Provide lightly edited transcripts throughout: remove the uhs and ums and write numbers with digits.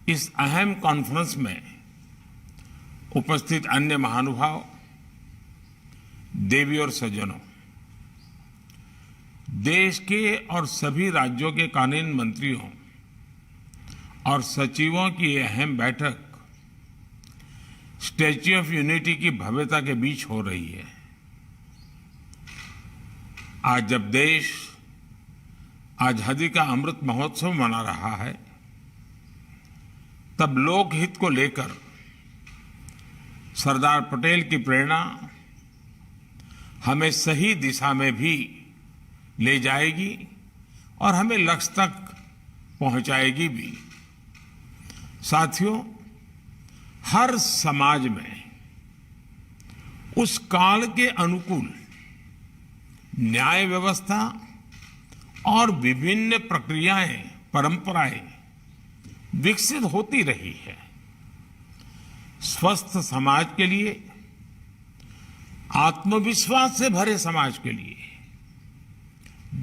इस अहम कॉन्फ्रेंस में उपस्थित अन्य महानुभाव, देवी और सज्जनों, देश के और सभी राज्यों के कानून मंत्रियों और सचिवों की ये अहम बैठक स्टैच्यू ऑफ यूनिटी की भव्यता के बीच हो रही है। आज जब देश आजादी का अमृत महोत्सव मना रहा है, तब लोकहित को लेकर सरदार पटेल की प्रेरणा हमें सही दिशा में भी ले जाएगी और हमें लक्ष्य तक पहुंचाएगी भी। साथियों, हर समाज में उस काल के अनुकूल न्याय व्यवस्था और विभिन्न प्रक्रियाएं, परंपराएं विकसित होती रही है। स्वस्थ समाज के लिए, आत्मविश्वास से भरे समाज के लिए,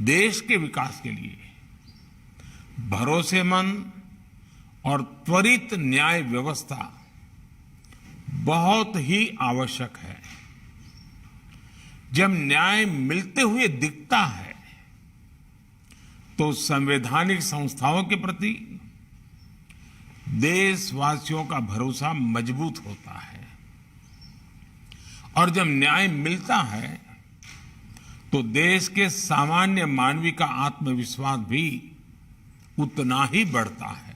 देश के विकास के लिए भरोसेमंद और त्वरित न्याय व्यवस्था बहुत ही आवश्यक है। जब न्याय मिलते हुए दिखता है तो संवैधानिक संस्थाओं के प्रति देशवासियों का भरोसा मजबूत होता है और जब न्याय मिलता है तो देश के सामान्य मानवी का आत्मविश्वास भी उतना ही बढ़ता है।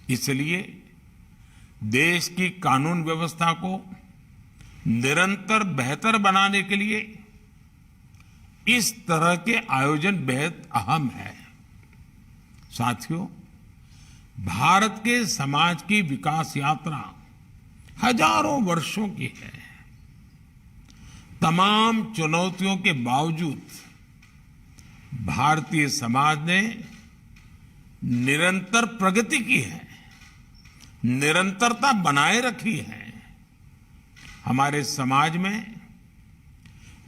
इसलिए देश की कानून व्यवस्था को निरंतर बेहतर बनाने के लिए इस तरह के आयोजन बेहद अहम है। साथियों, भारत के समाज की विकास यात्रा हजारों वर्षों की है। तमाम चुनौतियों के बावजूद भारतीय समाज ने निरंतर प्रगति की है, निरंतरता बनाए रखी है। हमारे समाज में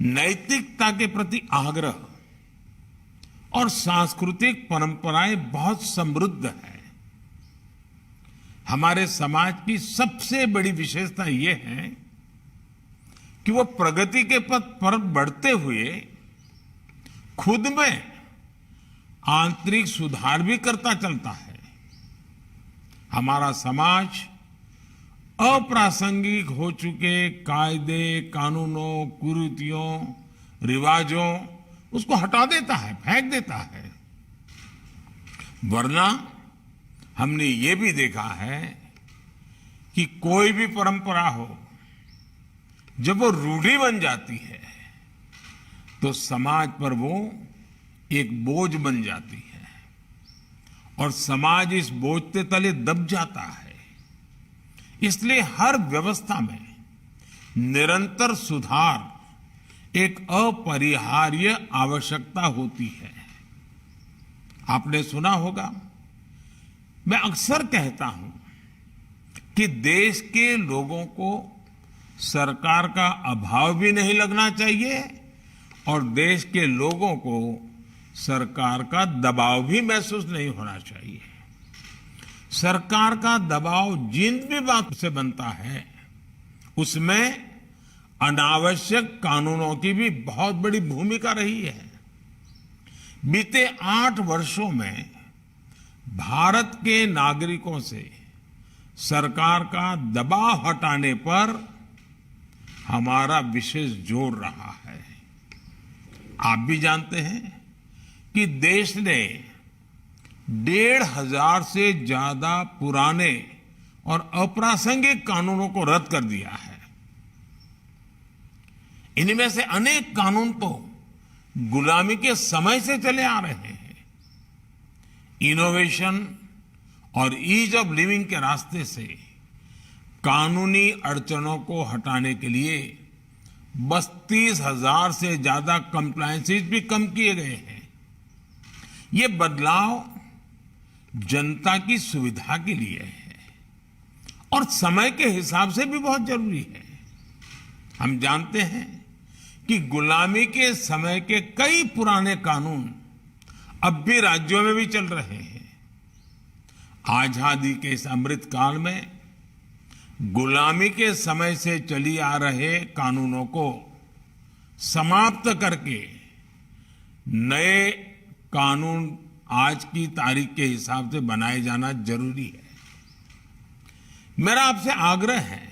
नैतिकता के प्रति आग्रह और सांस्कृतिक परंपराएं बहुत समृद्ध है। हमारे समाज की सबसे बड़ी विशेषता यह है कि वो प्रगति के पथ पर बढ़ते हुए खुद में आंतरिक सुधार भी करता चलता है। हमारा समाज अप्रासंगिक हो चुके कायदे, कानूनों, कुरीतियों, रिवाजों उसको हटा देता है, फेंक देता है। वरना हमने ये भी देखा है कि कोई भी परंपरा हो, जब वो रूढ़ी बन जाती है तो समाज पर वो एक बोझ बन जाती है और समाज इस बोझ के तले दब जाता है। इसलिए हर व्यवस्था में निरंतर सुधार एक अपरिहार्य आवश्यकता होती है। आपने सुना होगा, मैं अक्सर कहता हूं कि देश के लोगों को सरकार का अभाव भी नहीं लगना चाहिए और देश के लोगों को सरकार का दबाव भी महसूस नहीं होना चाहिए। सरकार का दबाव जिन भी बात से बनता है उसमें अनावश्यक कानूनों की भी बहुत बड़ी भूमिका रही है। बीते 8 वर्षों में भारत के नागरिकों से सरकार का दबाव हटाने पर हमारा विशेष जोर रहा है। आप भी जानते हैं कि देश ने 1,500 से ज्यादा पुराने और अप्रासंगिक कानूनों को रद्द कर दिया है। इनमें से अनेक कानून तो गुलामी के समय से चले आ रहे हैं। इनोवेशन और ईज ऑफ लिविंग के रास्ते से कानूनी अड़चनों को हटाने के लिए 32,000 से ज्यादा कंप्लायंसेस भी कम किए गए हैं। ये बदलाव जनता की सुविधा के लिए है और समय के हिसाब से भी बहुत जरूरी है। हम जानते हैं कि गुलामी के समय के कई पुराने कानून अब भी राज्यों में भी चल रहे हैं। आजादी के इस अमृत काल में गुलामी के समय से चली आ रहे कानूनों को समाप्त करके नए कानून आज की तारीख के हिसाब से बनाए जाना जरूरी है। मेरा आपसे आग्रह है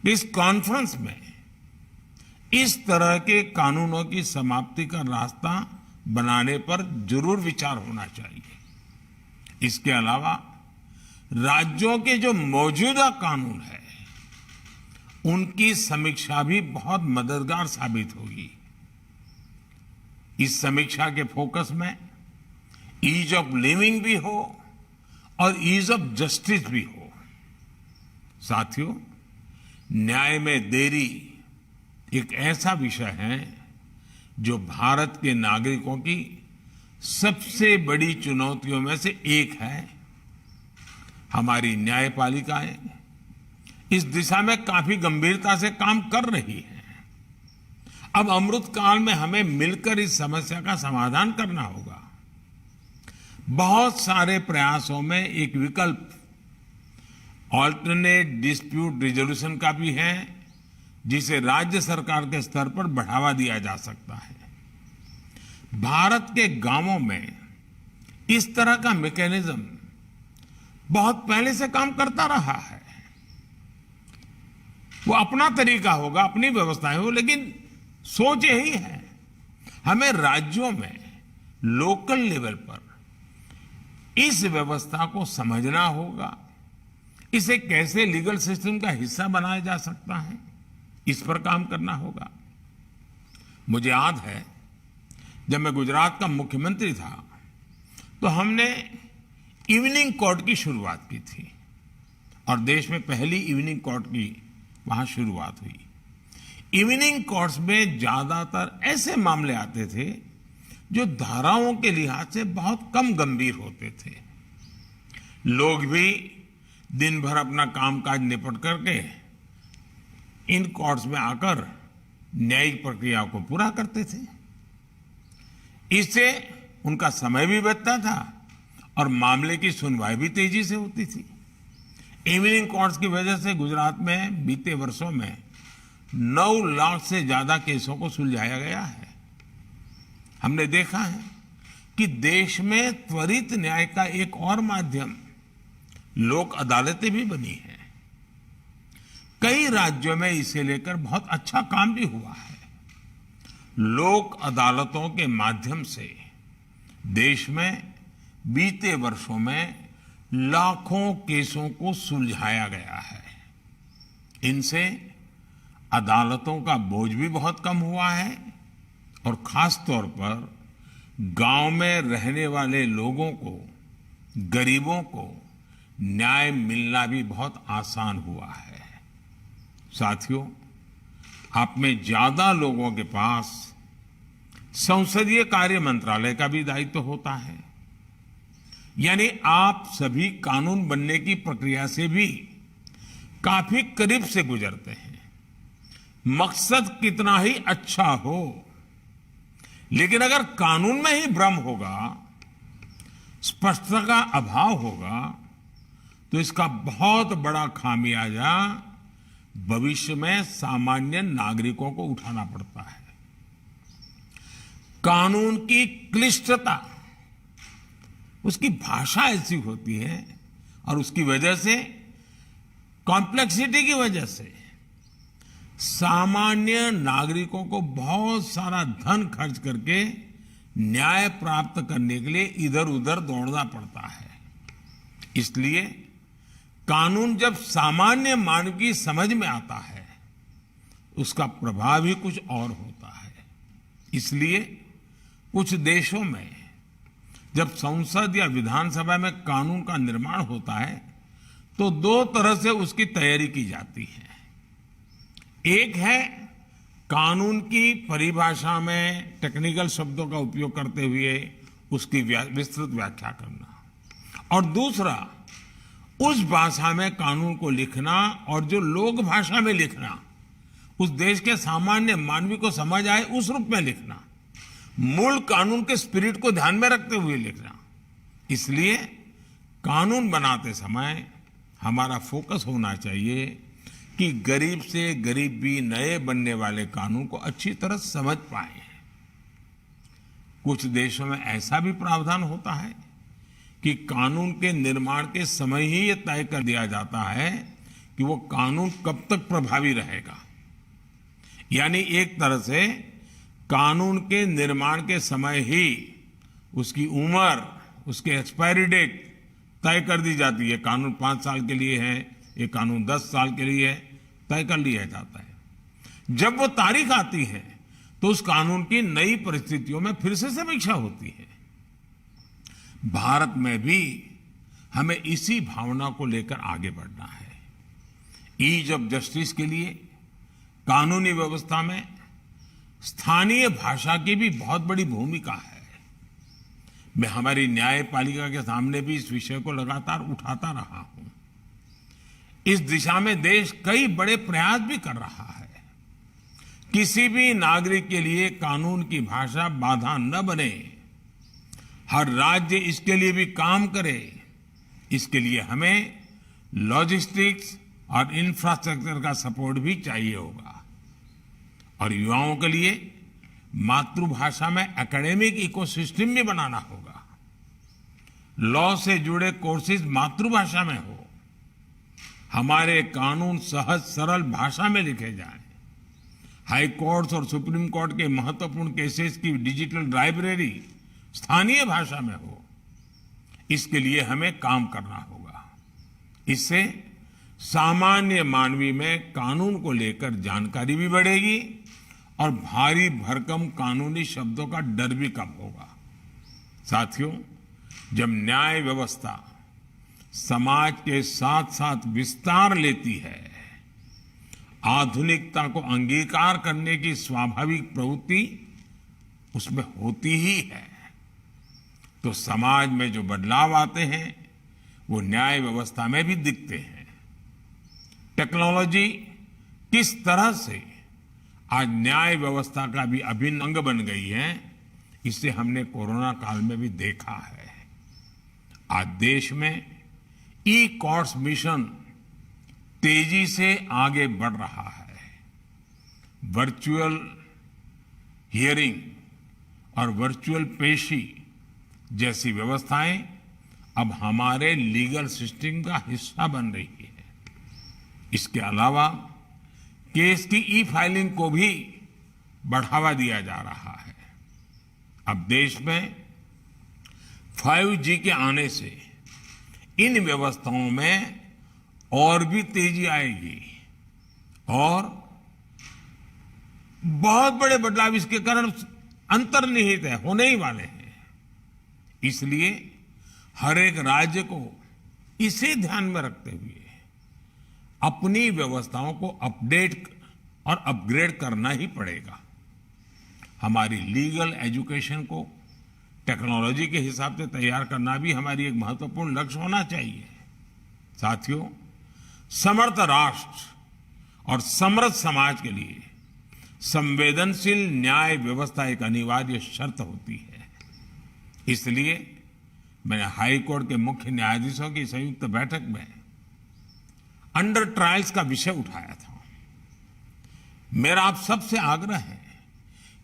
कि इस कॉन्फ्रेंस में इस तरह के कानूनों की समाप्ति का रास्ता बनाने पर जरूर विचार होना चाहिए। इसके अलावा राज्यों के जो मौजूदा कानून है उनकी समीक्षा भी बहुत मददगार साबित होगी। इस समीक्षा के फोकस में ईज ऑफ लिविंग भी हो और ईज ऑफ जस्टिस भी हो। साथियों, न्याय में देरी एक ऐसा विषय है जो भारत के नागरिकों की सबसे बड़ी चुनौतियों में से एक है। हमारी न्यायपालिकाएं इस दिशा में काफी गंभीरता से काम कर रही है। अब अमृत काल में हमें मिलकर इस समस्या का समाधान करना होगा। बहुत सारे प्रयासों में एक विकल्प ऑल्टरनेट डिस्प्यूट रिजोल्यूशन का भी है, जिसे राज्य सरकार के स्तर पर बढ़ावा दिया जा सकता है। भारत के गांवों में इस तरह का मैकेनिज्म बहुत पहले से काम करता रहा है। वो अपना तरीका होगा, अपनी व्यवस्थाएं हो, लेकिन सोच यही है हमें राज्यों में लोकल लेवल पर इस व्यवस्था को समझना होगा। इसे कैसे लीगल सिस्टम का हिस्सा बनाया जा सकता है, इस पर काम करना होगा। मुझे याद है जब मैं गुजरात का मुख्यमंत्री था तो हमने इवनिंग कोर्ट की शुरुआत की थी और देश में पहली इवनिंग कोर्ट की वहां शुरुआत हुई। इवनिंग कोर्ट्स में ज्यादातर ऐसे मामले आते थे जो धाराओं के लिहाज से बहुत कम गंभीर होते थे। लोग भी दिन भर अपना कामकाज निपट करके इन कोर्ट्स में आकर न्यायिक प्रक्रिया को पूरा करते थे। इससे उनका समय भी बचता था और मामले की सुनवाई भी तेजी से होती थी। इवनिंग कोर्ट्स की वजह से गुजरात में बीते वर्षों में 9 लाख से ज्यादा केसों को सुलझाया गया है। हमने देखा है कि देश में त्वरित न्याय का एक और माध्यम लोक अदालतें भी बनी हैं। कई राज्यों में इसे लेकर बहुत अच्छा काम भी हुआ है। लोक अदालतों के माध्यम से देश में बीते वर्षों में लाखों केसों को सुलझाया गया है। इनसे अदालतों का बोझ भी बहुत कम हुआ है और खास तौर पर गांव में रहने वाले लोगों को, गरीबों को न्याय मिलना भी बहुत आसान हुआ है। साथियों, आप में ज्यादा लोगों के पास संसदीय कार्य मंत्रालय का भी दायित्व होता है, यानी आप सभी कानून बनने की प्रक्रिया से भी काफी करीब से गुजरते हैं। मकसद कितना ही अच्छा हो, लेकिन अगर कानून में ही भ्रम होगा, स्पष्टता का अभाव होगा, तो इसका बहुत बड़ा खामियाजा भविष्य में सामान्य नागरिकों को उठाना पड़ता है। कानून की क्लिष्टता, उसकी भाषा ऐसी होती है और उसकी वजह से, कॉम्प्लेक्सिटी की वजह से सामान्य नागरिकों को बहुत सारा धन खर्च करके न्याय प्राप्त करने के लिए इधर उधर दौड़ना पड़ता है। इसलिए कानून जब सामान्य मानव की समझ में आता है, उसका प्रभाव ही कुछ और होता है। इसलिए कुछ देशों में जब संसद या विधानसभा में कानून का निर्माण होता है तो 2 तरह से उसकी तैयारी की जाती है। एक है कानून की परिभाषा में टेक्निकल शब्दों का उपयोग करते हुए उसकी विस्तृत व्याख्या करना, और दूसरा उस भाषा में कानून को लिखना और जो लोक भाषा में लिखना, उस देश के सामान्य मानवी को समझ आए उस रूप में लिखना, मूल कानून के स्पिरिट को ध्यान में रखते हुए लिखना। इसलिए कानून बनाते समय हमारा फोकस होना चाहिए कि गरीब से गरीब भी नए बनने वाले कानून को अच्छी तरह समझ पाए। कुछ देशों में ऐसा भी प्रावधान होता है कि कानून के निर्माण के समय ही ये तय कर दिया जाता है कि वो कानून कब तक प्रभावी रहेगा। यानी एक तरह से कानून के निर्माण के समय ही उसकी उम्र, उसके एक्सपायरी डेट तय कर दी जाती है। कानून 5 साल के लिए है, ये कानून 10 साल के लिए है, तय कर लिया जाता है। जब वो तारीख आती है तो उस कानून की नई परिस्थितियों में फिर से समीक्षा होती है। भारत में भी हमें इसी भावना को लेकर आगे बढ़ना है। ईज ऑफ जस्टिस के लिए कानूनी व्यवस्था में स्थानीय भाषा की भी बहुत बड़ी भूमिका है। मैं हमारी न्यायपालिका के सामने भी इस विषय को लगातार उठाता रहा हूं। इस दिशा में देश कई बड़े प्रयास भी कर रहा है। किसी भी नागरिक के लिए कानून की भाषा बाधा न बने, हर राज्य इसके लिए भी काम करे। इसके लिए हमें लॉजिस्टिक्स और इंफ्रास्ट्रक्चर का सपोर्ट भी चाहिए होगा। और युवाओं के लिए मातृभाषा में एकेडमिक इकोसिस्टम भी बनाना होगा। लॉ से जुड़े कोर्सेज मातृभाषा में हो। हमारे कानून सहज सरल भाषा में लिखे जाएं। हाई कोर्ट्स और सुप्रीम कोर्ट के महत्वपूर्ण केसेस की डिजिटल लाइब्रेरी स्थानीय भाषा में हो। इसके लिए हमें काम करना होगा। इससे सामान्य मानवी में कानून को लेकर जानकारी भी बढ़ेगी और भारी भरकम कानूनी शब्दों का डर भी कम होगा। साथियों, जब न्याय व्यवस्था समाज के साथ साथ विस्तार लेती है, आधुनिकता को अंगीकार करने की स्वाभाविक प्रवृत्ति उसमें होती ही है, तो समाज में जो बदलाव आते हैं वो न्याय व्यवस्था में भी दिखते हैं। टेक्नोलॉजी किस तरह से आज न्याय व्यवस्था का भी अभिन्न अंग बन गई है, इसे हमने कोरोना काल में भी देखा है। आज देश में ई कोर्ट्स मिशन तेजी से आगे बढ़ रहा है। वर्चुअल हियरिंग और वर्चुअल पेशी जैसी व्यवस्थाएं अब हमारे लीगल सिस्टम का हिस्सा बन रही है। इसके अलावा केस की ई फाइलिंग को भी बढ़ावा दिया जा रहा है। अब देश में 5G के आने से इन व्यवस्थाओं में और भी तेजी आएगी और बहुत बड़े बदलाव इसके कारण अंतर्निहित है, होने ही वाले हैं। इसलिए हर एक राज्य को इसे ध्यान में रखते हुए अपनी व्यवस्थाओं को अपडेट और अपग्रेड करना ही पड़ेगा। हमारी लीगल एजुकेशन को टेक्नोलॉजी के हिसाब से तैयार करना भी हमारी एक महत्वपूर्ण लक्ष्य होना चाहिए। साथियों, समर्थ राष्ट्र और समृद्ध समाज के लिए संवेदनशील न्याय व्यवस्था एक अनिवार्य शर्त होती है। इसलिए मैंने हाई कोर्ट के मुख्य न्यायाधीशों की संयुक्त बैठक में अंडर ट्रायल्स का विषय उठाया था। मेरा आप सबसे आग्रह है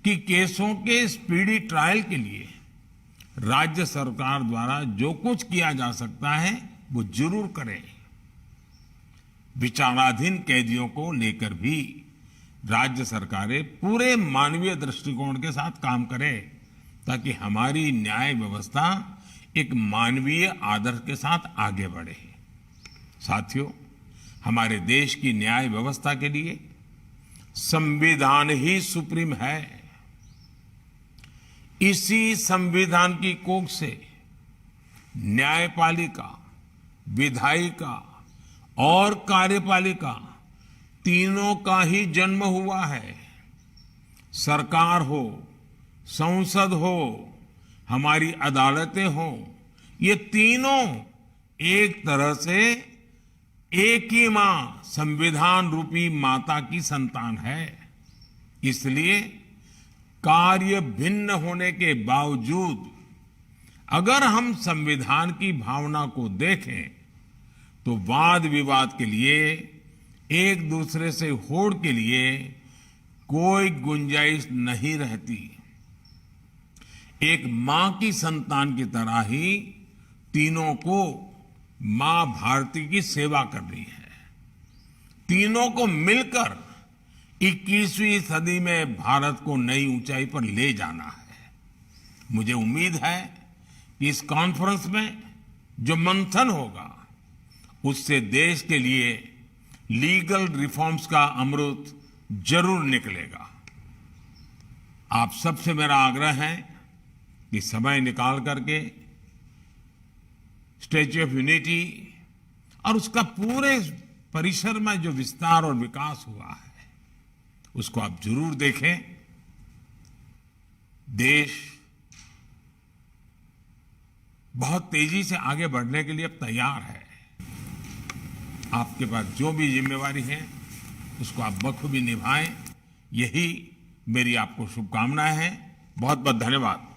कि केसों के स्पीडी ट्रायल के लिए राज्य सरकार द्वारा जो कुछ किया जा सकता है वो जरूर करें। विचाराधीन कैदियों को लेकर भी राज्य सरकारें पूरे मानवीय दृष्टिकोण के साथ काम करें ताकि हमारी न्याय व्यवस्था एक मानवीय आदर्श के साथ आगे बढ़े। साथियों, हमारे देश की न्याय व्यवस्था के लिए संविधान ही सुप्रीम है। इसी संविधान की कोख से न्यायपालिका, विधायिका और कार्यपालिका तीनों का ही जन्म हुआ है। सरकार हो, संसद हो, हमारी अदालतें हो, ये तीनों एक तरह से एक ही मां, संविधान रूपी माता की संतान है। इसलिए कार्य भिन्न होने के बावजूद अगर हम संविधान की भावना को देखें तो वाद विवाद के लिए, एक दूसरे से होड़ के लिए कोई गुंजाइश नहीं रहती। एक मां की संतान की तरह ही तीनों को मां भारती की सेवा करनी है। तीनों को मिलकर 21वीं सदी में भारत को नई ऊंचाई पर ले जाना है। मुझे उम्मीद है कि इस कॉन्फ्रेंस में जो मंथन होगा उससे देश के लिए लीगल रिफॉर्म्स का अमृत जरूर निकलेगा। आप सबसे मेरा आग्रह है कि समय निकाल करके स्टैच्यू ऑफ यूनिटी और उसका पूरे परिसर में जो विस्तार और विकास हुआ है उसको आप जरूर देखें। देश बहुत तेजी से आगे बढ़ने के लिए अब तैयार है। आपके पास जो भी जिम्मेवारी है उसको आप बखूबी निभाएं, यही मेरी आपको शुभकामनाएं हैं। बहुत बहुत धन्यवाद।